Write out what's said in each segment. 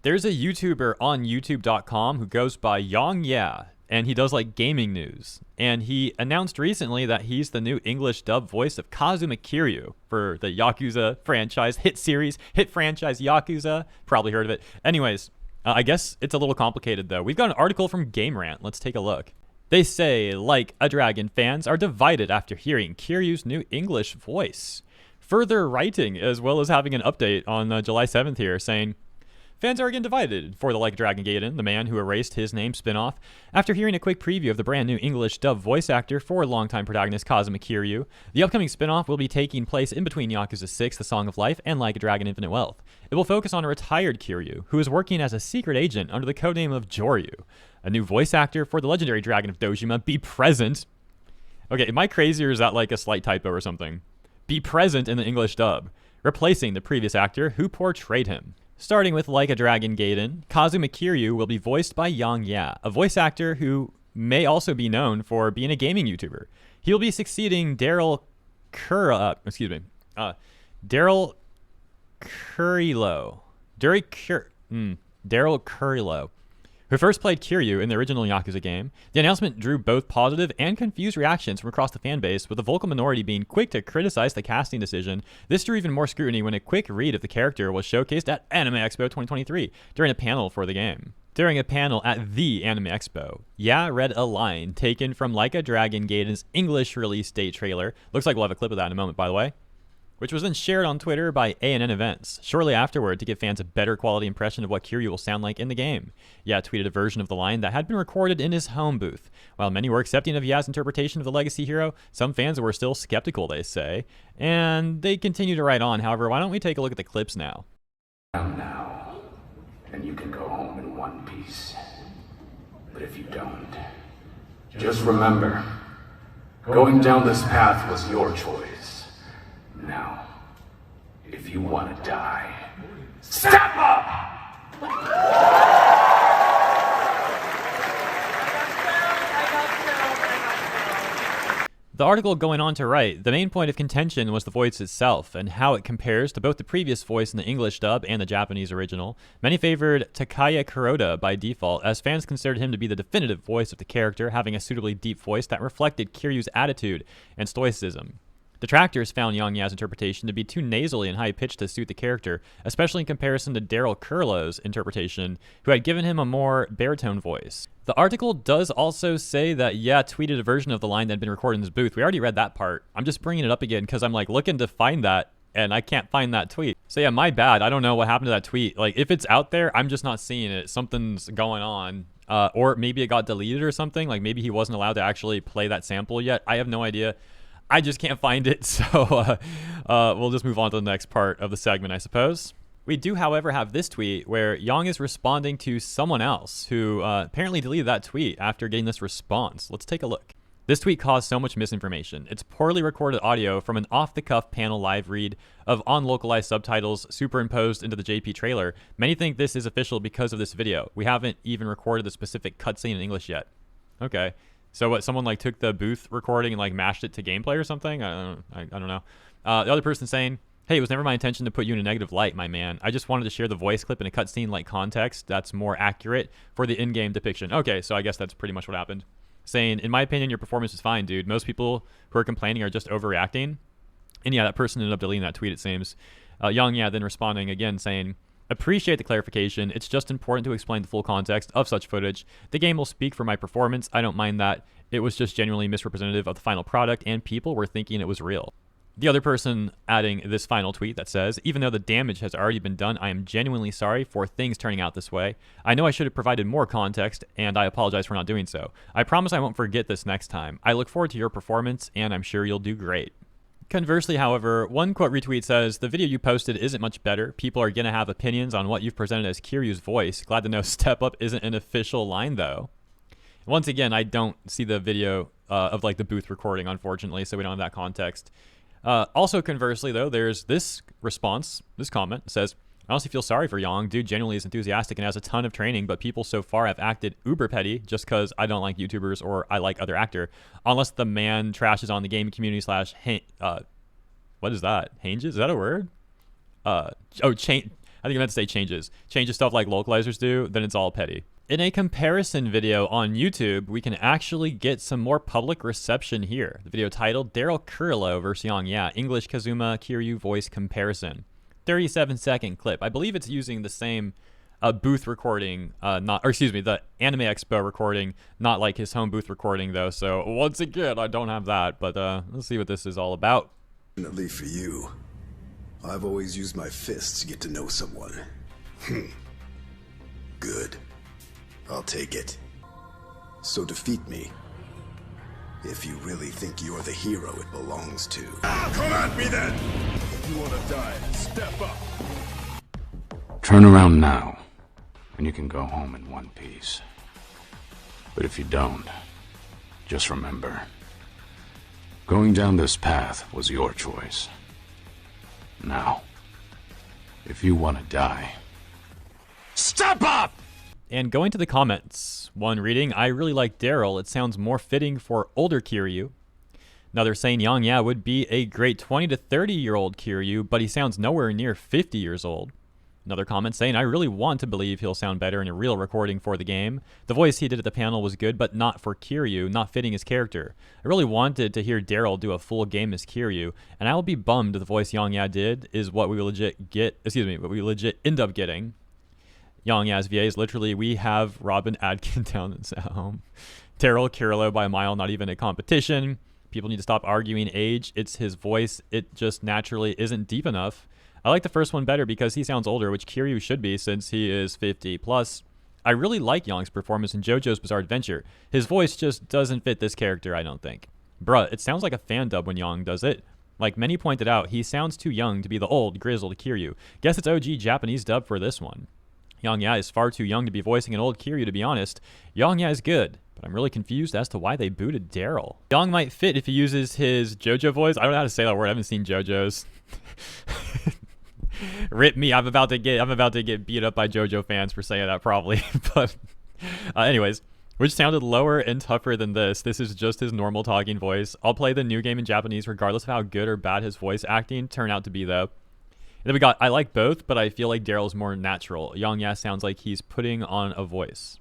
There's a YouTuber on YouTube.com who goes by Yong Yea, and he does like gaming news. And he announced recently that he's the new English dub voice of Kazuma Kiryu for the Yakuza franchise, hit franchise Yakuza. Probably heard of it. Anyways, I guess it's a little complicated though. We've got an article from Game Rant. Let's take a look. They say, Like a Dragon fans are divided after hearing Kiryu's new English voice. Further writing, as well as having an update on July 7th here, saying, fans are again divided for the Like a Dragon Gaiden, the man who erased his name spinoff. After hearing a quick preview of the brand new English dub voice actor for longtime protagonist Kazuma Kiryu, the upcoming spinoff will be taking place in between Yakuza 6, The Song of Life, and Like a Dragon Infinite Wealth. It will focus on a retired Kiryu, who is working as a secret agent under the codename of Joryu. A new voice actor for the legendary Dragon of Dojima, be present. Okay, am I crazy or is that like a slight typo or something? Be present in the English dub, replacing the previous actor who portrayed him. Starting with Like a Dragon Gaiden, Kazuma Kiryu will be voiced by Yong Yea, a voice actor who may also be known for being a gaming YouTuber. He will be succeeding Daryl Kurylo. Daryl Kurylo, who first played Kiryu in the original Yakuza game. The announcement drew both positive and confused reactions from across the fanbase, with the vocal minority being quick to criticize the casting decision. This drew even more scrutiny when a quick read of the character was showcased at Anime Expo 2023 during a panel for the game. During a panel at the Anime Expo, Yea read a line taken from Like a Dragon Gaiden's English release date trailer. Looks like we'll have a clip of that in a moment, by the way, which was then shared on Twitter by A&N Events shortly afterward to give fans a better quality impression of what Kiryu will sound like in the game. Yea tweeted a version of the line that had been recorded in his home booth. While many were accepting of Yea's interpretation of the legacy hero, some fans were still skeptical, they say, and they continue to write on. However, why don't we take a look at the clips now? Now, and you can go home in one piece. But if you don't, just remember, going down this path was your choice. Now, if you want to die, step up! The article going on to write, the main point of contention was the voice itself and how it compares to both the previous voice in the English dub and the Japanese original. Many favored Takaya Kuroda by default, as fans considered him to be the definitive voice of the character, having a suitably deep voice that reflected Kiryu's attitude and stoicism. Detractors found Yong Yea's interpretation to be too nasally and high-pitched to suit the character, especially in comparison to Daryl Kurylo's interpretation, who had given him a more baritone voice. The article does also say that Yea tweeted a version of the line that had been recorded in his booth. We already read that part. I'm just bringing it up again because I'm like looking to find that, and I can't find that tweet. So yeah, my bad. I don't know what happened to that tweet. Like, if it's out there, I'm just not seeing it. Something's going on. Or maybe it got deleted or something. Like, maybe he wasn't allowed to actually play that sample yet. I have no idea. I just can't find it, so we'll just move on to the next part of the segment, I suppose. We do, however, have this tweet where Yong is responding to someone else who apparently deleted that tweet after getting this response. Let's take a look. This tweet caused so much misinformation. It's poorly recorded audio from an off-the-cuff panel live read of unlocalized subtitles superimposed into the JP trailer. Many think this is official because of this video. We haven't even recorded the specific cutscene in English yet. Okay. So what, someone like took the booth recording and like mashed it to gameplay or something? I don't know. The other person saying, hey, it was never my intention to put you in a negative light, my man. I just wanted to share the voice clip in a cutscene like context that's more accurate for the in-game depiction. Okay, so I guess that's pretty much what happened. Saying, in my opinion, your performance is fine, dude. Most people who are complaining are just overreacting. And yeah, that person ended up deleting that tweet, it seems. Yong Yea then responding again saying, appreciate the clarification. It's just important to explain the full context of such footage. The game will speak for my performance. I don't mind that. It was just genuinely misrepresentative of the final product, and people were thinking it was real. The other person adding this final tweet that says, even though the damage has already been done, I am genuinely sorry for things turning out this way. I know I should have provided more context, and I apologize for not doing so. I promise I won't forget this next time. I look forward to your performance, and I'm sure you'll do great. Conversely, however, one quote retweet says, the video you posted isn't much better. People are going to have opinions on what you've presented as Kiryu's voice. Glad to know Step Up isn't an official line, though. Once again, I don't see the video of like the booth recording, unfortunately, so we don't have that context. Also, conversely, though, there's this response, this comment says, I honestly feel sorry for Yong. Dude genuinely is enthusiastic and has a ton of training, but people so far have acted uber petty just because I don't like YouTubers or I like other actor. Unless the man trashes on the game community slash, what is that? Hanges? Is that a word? I think I meant to say changes stuff like localizers do, then it's all petty. In a comparison video on YouTube, we can actually get some more public reception here. The video titled Daryl Kiryu vs. Yong Yea, English Kazuma Kiryu voice comparison. 37-second clip. I believe it's using the same booth recording, the Anime Expo recording, not like his home booth recording though. So once again, I don't have that, but let's see what this is all about. Fortunately for you, I've always used my fists to get to know someone. Good. I'll take it. So defeat me. If you really think you're the hero it belongs to. Come at me then! If you wanna die, step up. Turn around now, and you can go home in one piece. But if you don't, just remember, going down this path was your choice. Now, if you want to die, step up! And going to the comments, one reading, I really like Daryl. It sounds more fitting for older Kiryu. Another saying Yong Yea would be a great 20 to 30-year-old Kiryu, but he sounds nowhere near 50 years old. Another comment saying, I really want to believe he'll sound better in a real recording for the game. The voice he did at the panel was good, but not for Kiryu, not fitting his character. I really wanted to hear Daryl do a full game as Kiryu, and I will be bummed the voice Yong Yea did is what we legit end up getting. Yong Yea's VA is literally, we have Robin Adkin down at home. Daryl Kiryu by a mile, not even a competition. People need to stop arguing age. It's his voice. It just naturally isn't deep enough. I like the first one better because he sounds older, which Kiryu should be since he is 50 plus. I really like Yong's performance in JoJo's Bizarre Adventure. His voice just doesn't fit this character, I don't think. Bruh, it sounds like a fan dub when Yong does it. Like many pointed out, he sounds too young to be the old, grizzled Kiryu. Guess it's OG Japanese dub for this one. Yong Yea is far too young to be voicing an old Kiryu, to be honest. Yong Yea is good, but I'm really confused as to why they booted Daryl. Yong might fit if he uses his JoJo voice. I don't know how to say that word. I haven't seen JoJo's. Rip me. I'm about to get beat up by JoJo fans for saying that probably. But anyways, which sounded lower and tougher than this. This is just his normal talking voice. I'll play the new game in Japanese regardless of how good or bad his voice acting turned out to be though. And then we got, I like both, but I feel like Daryl's more natural. Yong Yea sounds like he's putting on a voice.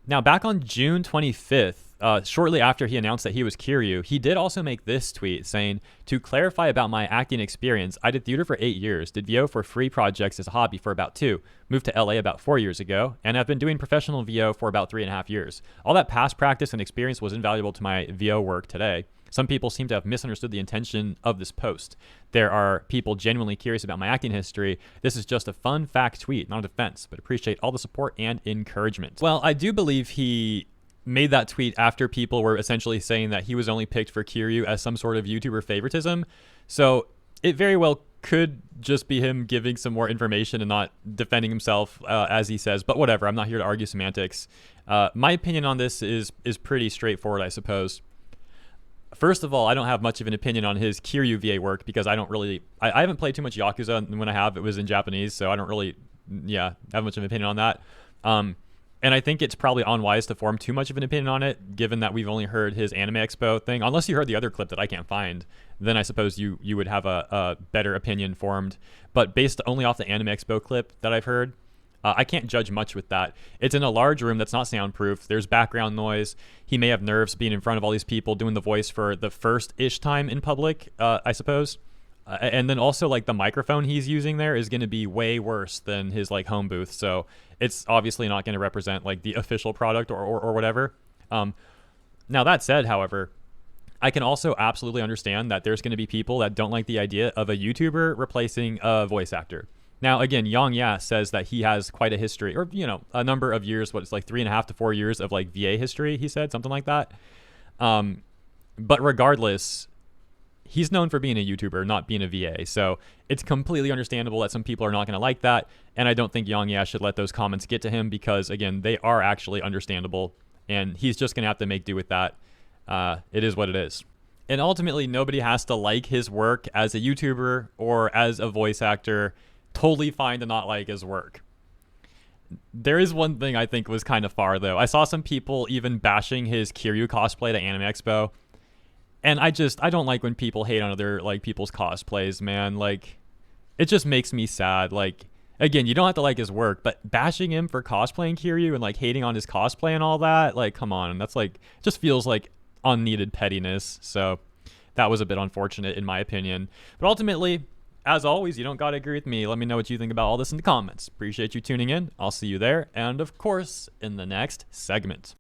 Now, back on June 25th, shortly after he announced that he was Kiryu, he did also make this tweet saying, to clarify about my acting experience, I did theater for 8 years, did VO for free projects as a hobby for about 2, moved to LA about 4 years ago, and I've been doing professional VO for about 3.5 years. All that past practice and experience was invaluable to my VO work today. Some people seem to have misunderstood the intention of this post. There are people genuinely curious about my acting history. This is just a fun fact tweet, not a defense, but appreciate all the support and encouragement. Well, I do believe he made that tweet after people were essentially saying that he was only picked for Kiryu as some sort of YouTuber favoritism. So it very well could just be him giving some more information and not defending himself as he says, but whatever. I'm not here to argue semantics. My opinion on this is pretty straightforward, I suppose. First of all, I don't have much of an opinion on his Kiryu VA work because I haven't played too much Yakuza, and when I have, it was in Japanese, so I don't really, have much of an opinion on that. And I think it's probably unwise to form too much of an opinion on it, given that we've only heard his Anime Expo thing. Unless you heard the other clip that I can't find, then I suppose you would have a better opinion formed. But based only off the Anime Expo clip that I've heard, I can't judge much with that. It's in a large room that's not soundproof. There's background noise. He may have nerves being in front of all these people doing the voice for the first-ish time in public, I suppose. And then also, like, the microphone he's using there is going to be way worse than his, like, home booth. So it's obviously not going to represent, like, the official product or whatever. Now, that said, however, I can also absolutely understand that there's going to be people that don't like the idea of a YouTuber replacing a voice actor. Now, again, Yong Yea says that he has quite a history, or, a number of years, it's like 3.5 to 4 years of, like, VA history, he said, something like that. But regardless, he's known for being a YouTuber, not being a VA. So it's completely understandable that some people are not going to like that. And I don't think Yong Yea should let those comments get to him because, again, they are actually understandable. And he's just going to have to make do with that. It is what it is. And ultimately, nobody has to like his work as a YouTuber or as a voice actor. Totally fine to not like his work. There is one thing I think was kind of far, though. I saw some people even bashing his Kiryu cosplay at Anime Expo. And I don't like when people hate on other, like, people's cosplays, man. Like, it just makes me sad. Like, Again, you don't have to like his work, but bashing him for cosplaying Kiryu and like hating on his cosplay and all that, like, come on. That's like, just feels like unneeded pettiness. So that was a bit unfortunate in my opinion. But ultimately, as always, you don't gotta agree with me. Let me know what you think about all this in the comments. Appreciate you tuning in. I'll see you there. And of course, in the next segment.